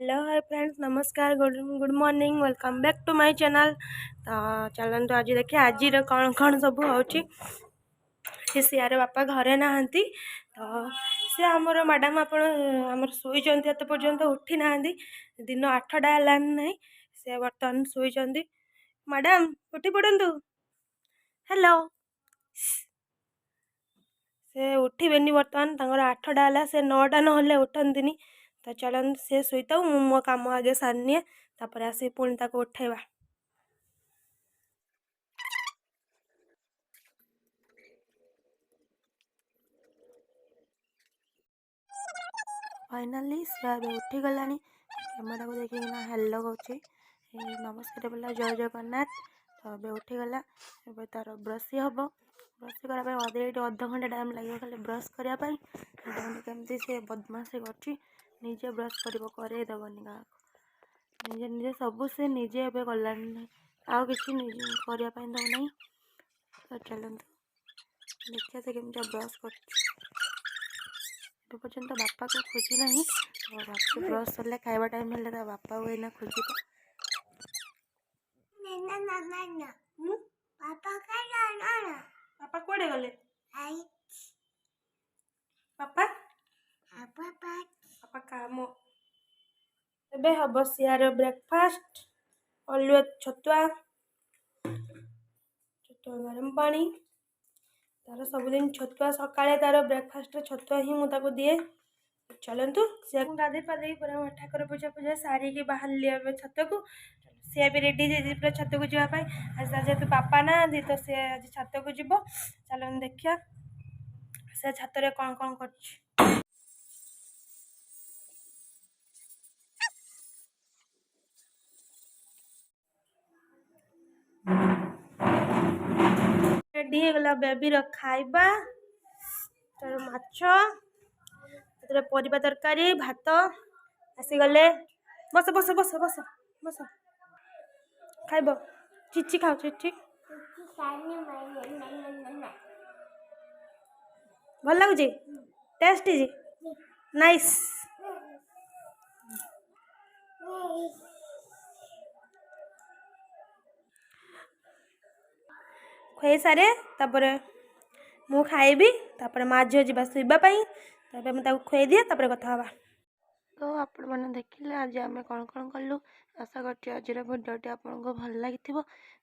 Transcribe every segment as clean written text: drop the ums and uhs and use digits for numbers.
Hello hi friends, नमस्कार, good morning, welcome back to my channel. तो चलते आज देखिए आज कौन कौन सब हो सियार बापा घरे नहांती। तो सी आमर मैडम आमर शोचती एत पर्यंत उठी ना दिन 8टा हेलान ना सी बर्तमान शोचती। मैडम उठी पड़ू। हेलो से उठबे बर्तमान 8टा है से 9टा ना उठती। तो चलते से शुता मो कम आगे सारे तापर आसी पुणी ताको उठेवा। फाइनाली सी उठी गला कैमेरा को देखिए हेलो कौचे नमस्कार बोला जय जगन्नाथ। तो अब उठीगला तार ब्रश हम ब्रश कराया अधे अधघंटा टाइम लगे खाली ब्रश करने केमती से बदमाशी करजे ब्रश करदबनी क्या निजे निजे सब से निजे ए गलानी ना आउ कि करने दौना। तो चलते देखिए से केमती ब्रश कर पर्यंत बापा को खोजी ना। तो बापा ब्रश सरले खाଇବା टाइम है बापा को एना खोज पापा कोड़े गले पापा पापा काम एबे हम सियार ब्रेकफास्ट अलुआ छतुआ छतुआ गरम पानी तार सबुदिन छतुआ सकाଳେ तार ब्रेकफास्ट छतुआ ही मुझे दिए। चलतु सी गाधे पाधे पूरा ठाकुर पूजा पूजा सारिकी बाहर लिया छत को सी भी रेडी पूरा छत को जावाई आज जेहतु पापा ना तो सी आज छत को जीव। चल देखिया से छत कौन कौन कर रेडी होगला बेबी खाइबा तार माछ परिबा तरकारी भात आसीगले बस बस बस बस बस खाइब चिची खाओ चिची भल लगुच टेस्ट नाइस खुई सारे तापर मु खाइबी तापर माँ झील जा शुवाई मुझे खुई दिए तापर कथा हवा। तो आपण मैंने देखिले आज आम कौन कौन कलु आशा कर आज भिडियोटी आपको भल लगी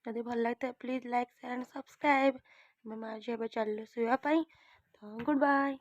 जदि भल लगी please like share and subscribe. माँ झील चलू शुवाई। तो गुड बाय।